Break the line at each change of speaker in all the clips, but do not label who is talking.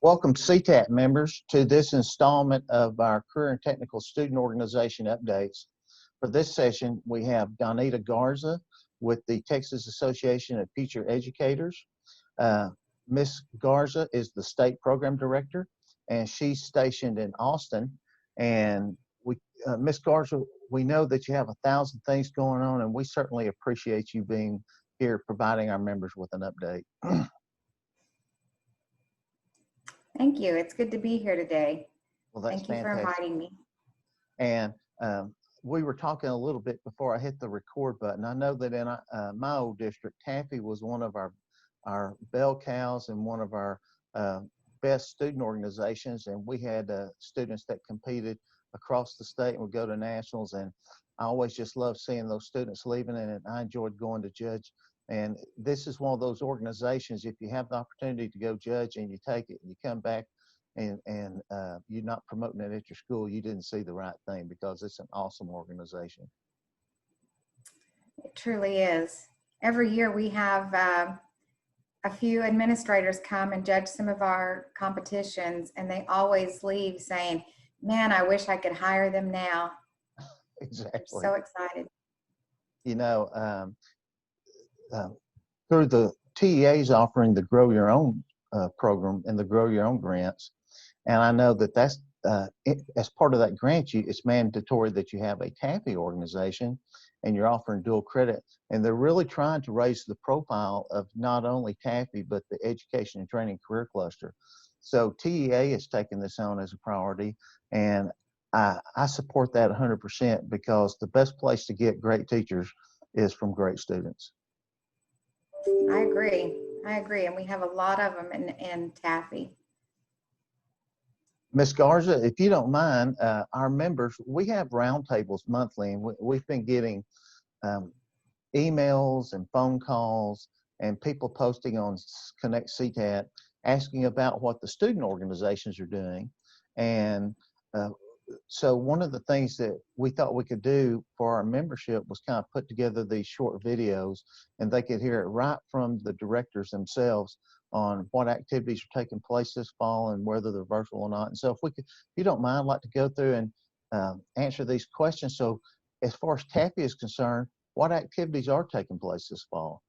Welcome CTAP members to this installment of our Career and Technical Student Organization updates. For this session, we have Donita Garza with the Texas Association of Future Educators. Ms. Garza is the State Program Director, and she's stationed in Austin. And Ms. Garza, we know that you have 1,000 things going on, and we certainly appreciate you being here providing our members with an update.
Thank you. It's good to be here today.
Well, that's
Thank you
fantastic.
for inviting me.
And we were talking a little bit before I hit the record button. I know that in my old district, TAFE was one of our bell cows and one of our best student organizations. And we had students that competed across the state and would go to nationals. And I always just loved seeing those students leaving, and I enjoyed going to judge. And this is one of those organizations, if you have the opportunity to go judge and you take it and you come back and you're not promoting it at your school, you didn't see the right thing, because it's an awesome organization.
It truly is. Every year we have a few administrators come and judge some of our competitions, and they always leave saying, man, I wish I could hire them now.
Exactly.
So excited.
You know, through the TEA's offering the Grow Your Own program and the Grow Your Own grants, and I know that that's as part of that grant, it's mandatory that you have a TAFE organization, and you're offering dual credit, and they're really trying to raise the profile of not only TAFE but the Education and Training Career Cluster. So TEA is taking this on as a priority, and I support that 100%, because the best place to get great teachers is from great students.
I agree. And we have a lot of them in TAFE.
Ms. Garza, if you don't mind, our members, we have roundtables monthly, and we've been getting emails and phone calls and people posting on Connect CTAP asking about what the student organizations are doing. And so one of the things that we thought we could do for our membership was kind of put together these short videos, and they could hear it right from the directors themselves on what activities are taking place this fall and whether they're virtual or not. And so if you don't mind, I'd like to go through and answer these questions. So as far as TAFE is concerned, what activities are taking place this fall?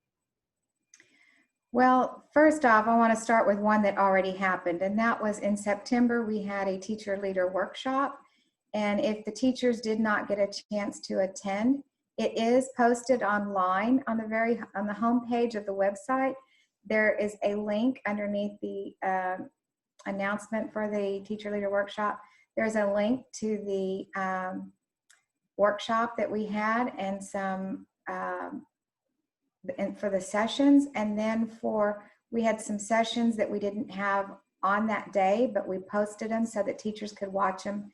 Well, first off, I want to start with one that already happened, and that was in September. We had a teacher leader workshop, and if the teachers did not get a chance to attend, it is posted online on the home page of the website. There is a link underneath the announcement for the teacher leader workshop. There's a link to the workshop that we had, and some and for the sessions, and then we had some sessions that we didn't have on that day, but we posted them so that teachers could watch them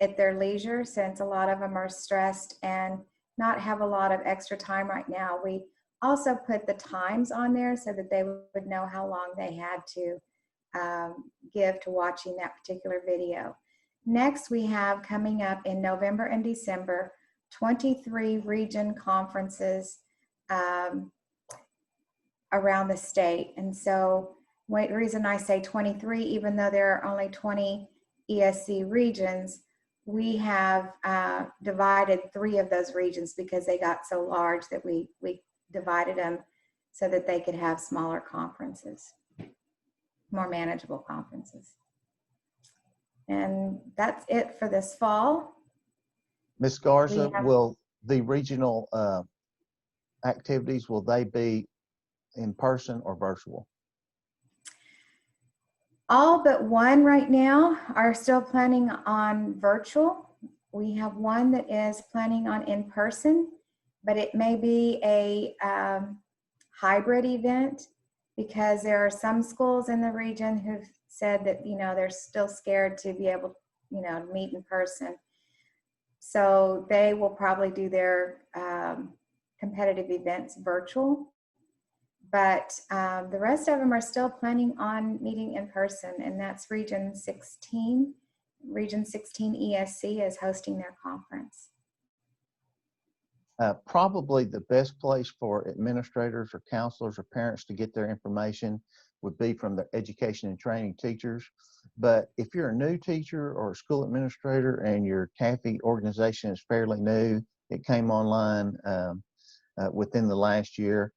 at their leisure, since a lot of them are stressed and not have a lot of extra time right now. We also put the times on there so that they would know how long they had to give to watching that particular video. Next, we have coming up in November and December 23 region conferences around the state. And so the reason I say 23, even though there are only 20 ESC regions, we have divided 3 of those regions because they got so large that we divided them so that they could have smaller conferences, more manageable conferences. And that's it for this fall.
Ms. Garza, will the regional activities, will they be in person or virtual?
All but one right now are still planning on virtual. We have one that is planning on in person, but it may be a hybrid event, because there are some schools in the region who've said that, they're still scared to be able, to meet in person. So they will probably do their competitive events virtual. But the rest of them are still planning on meeting in person, and that's Region 16. Region 16 ESC is hosting their conference.
Probably the best place for administrators or counselors or parents to get their information would be from the education and training teachers. But if you're a new teacher or a school administrator and your TAFE organization is fairly new, it came online within the last year,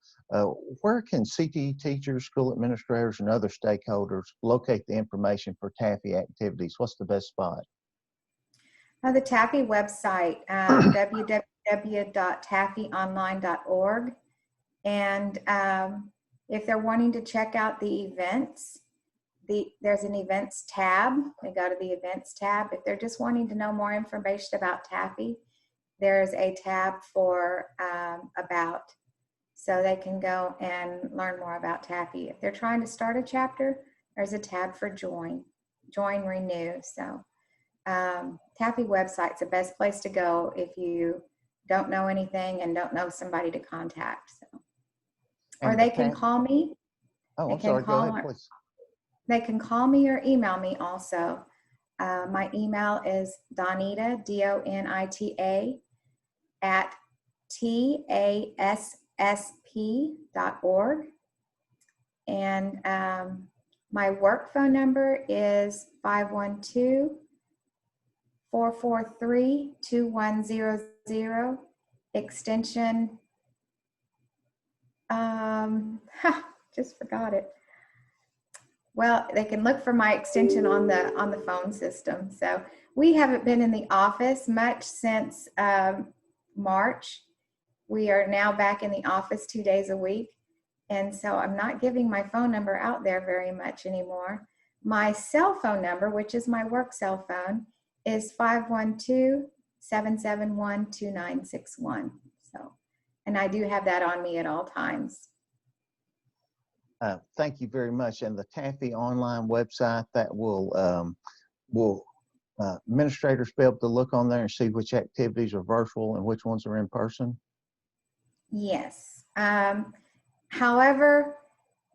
where can CTE teachers, school administrators, and other stakeholders locate the information for TAFE activities? What's the best spot?
The TAFE website, www.tafeonline.org. And if they're wanting to check out the events, there's an events tab. They go to the events tab. If they're just wanting to know more information about TAFE, there's a tab for about, so they can go and learn more about TAFE. If they're trying to start a chapter, there's a tab for join renew. So TAFE website's the best place to go if you don't know anything and don't know somebody to contact. So, or they can call me.
Oh, I'm sorry. Go ahead, please.
They can call me or email me also. My email is Donita, DONITA, at TASSP.org. And my work phone number is 512-443-2100, extension, just forgot it. Well, they can look for my extension on the phone system. So we haven't been in the office much since March. We are now back in the office 2 days a week. And so I'm not giving my phone number out there very much anymore. My cell phone number, which is my work cell phone, is 512-771-2961. So, and I do have that on me at all times.
Thank you very much. And the TAFE online website, that will administrators be able to look on there and see which activities are virtual and which ones are in person?
Yes. However,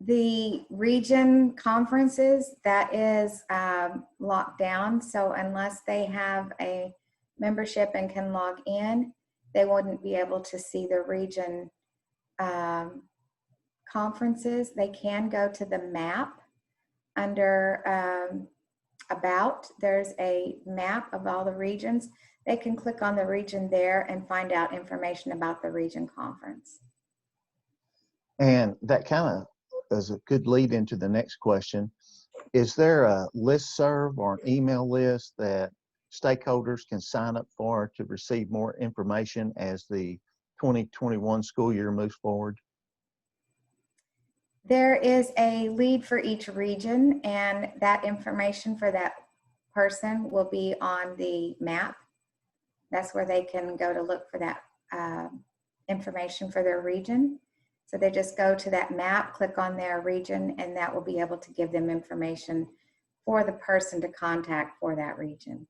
the region conferences, that is locked down. So unless they have a membership and can log in, they wouldn't be able to see the region conferences. They can go to the map under about. There's a map of all the regions. They can click on the region there and find out information about the region conference.
And that kind of is a good lead into the next question. Is there a listserv or an email list that stakeholders can sign up for to receive more information as the 2021 school year moves forward?
There is a lead for each region, and that information for that person will be on the map. That's where they can go to look for that information for their region. So they just go to that map, click on their region, and that will be able to give them information for the person to contact for that region.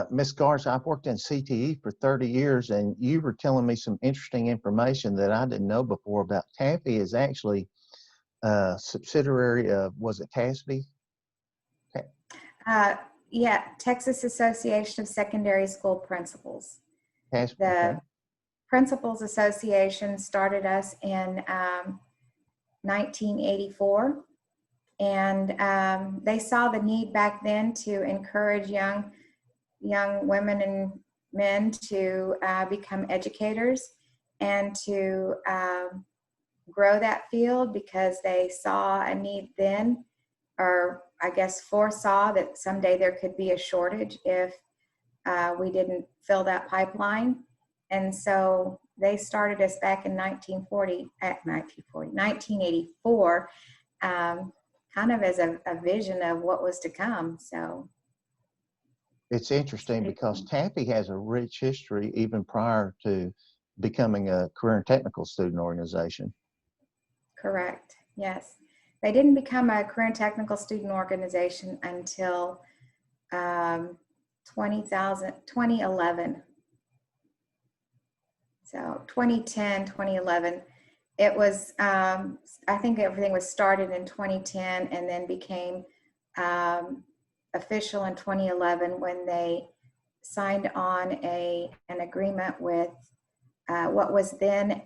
Ms. Garza, I've worked in CTE for 30 years, and you were telling me some interesting information that I didn't know before about TAFE is actually a subsidiary of, was it TASB?
Yeah, Texas Association of Secondary School Principals.
TASB,
The
okay.
Principals Association started us in 1984, and they saw the need back then to encourage young women and men to become educators and to grow that field, because they saw a need then, or I guess foresaw that someday there could be a shortage if we didn't fill that pipeline. And so they started us back in 1984, kind of as a vision of what was to come. So
it's interesting because TAFE has a rich history even prior to becoming a career and technical student organization.
Correct. Yes. They didn't become a career and technical student organization until 2011. So 2010, 2011. It was, I think everything was started in 2010 and then became official in 2011 when they signed on an agreement with what was then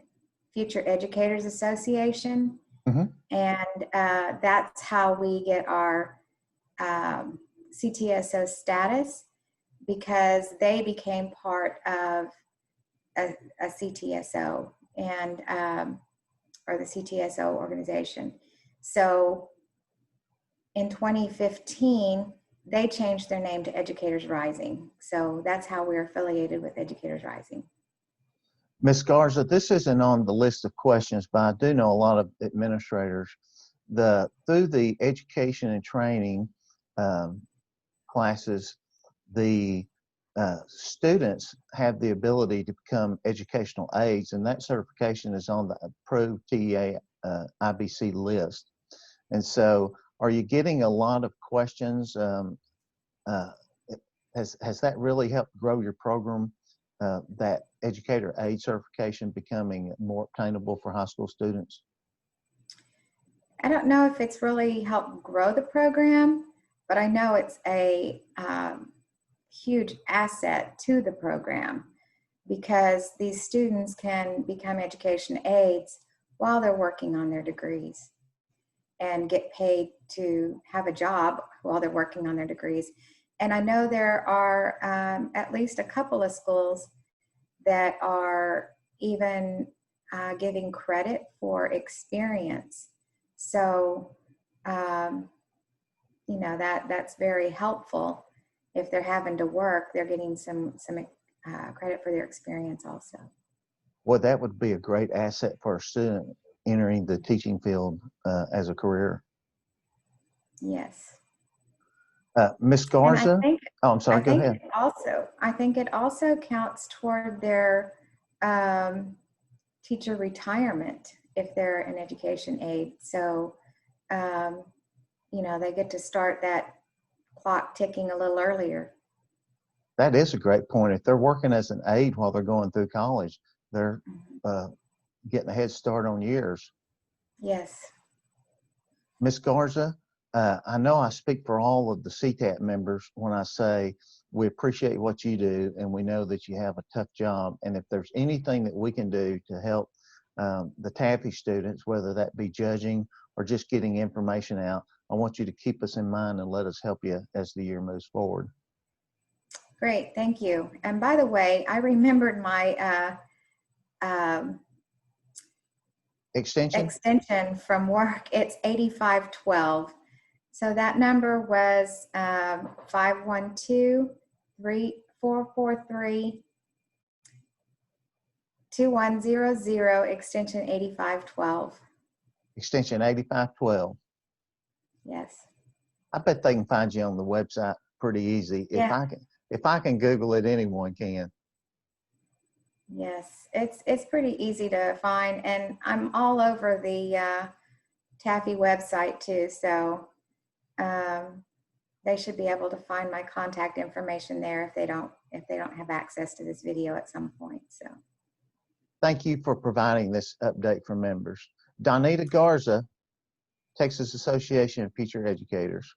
Future Educators Association. And that's how we get our CTSO status, because they became part of a CTSO and or the CTSO organization. So in 2015, they changed their name to Educators Rising. So that's how we're affiliated with Educators Rising.
Ms. Garza, this isn't on the list of questions, but I do know a lot of administrators. Through the education and training classes, the students have the ability to become educational aides, and that certification is on the approved TEA IBC list. And so, are you getting a lot of questions? Has that really helped grow your program, that educator aide certification becoming more obtainable for high school students?
I don't know if it's really helped grow the program, but I know it's a huge asset to the program, because these students can become education aides while they're working on their degrees and get paid to have a job while they're working on their degrees. And I know there are at least a couple of schools that are even giving credit for experience. So, you know, that's very helpful. If they're having to work, they're getting some credit for their experience also.
Well, that would be a great asset for a student entering the teaching field as a career.
Yes.
Ms. Garza? Oh, I'm sorry, go ahead.
I think it also counts toward their teacher retirement if they're an education aide. So, you know, they get to start that clock ticking a little earlier.
That is a great point. If they're working as an aide while they're going through college, they're getting a head start on years.
Yes.
Ms. Garza, I know I speak for all of the CTAP members when I say we appreciate what you do, and we know that you have a tough job. And if there's anything that we can do to help the TAFE students, whether that be judging or just getting information out, I want you to keep us in mind and let us help you as the year moves forward.
Great, thank you. And by the way, I remembered my extension from work. It's 8512. So that number was 512-443-2100, extension 8512.
Extension 8512.
Yes.
I bet they can find you on the website pretty easy.
Yeah.
If I can Google it, anyone can.
Yes, it's pretty easy to find, and I'm all over the TAFE website too, so they should be able to find my contact information there if they don't have access to this video at some point. So
thank you for providing this update for members. Donita Garza, Texas Association of Teacher Educators.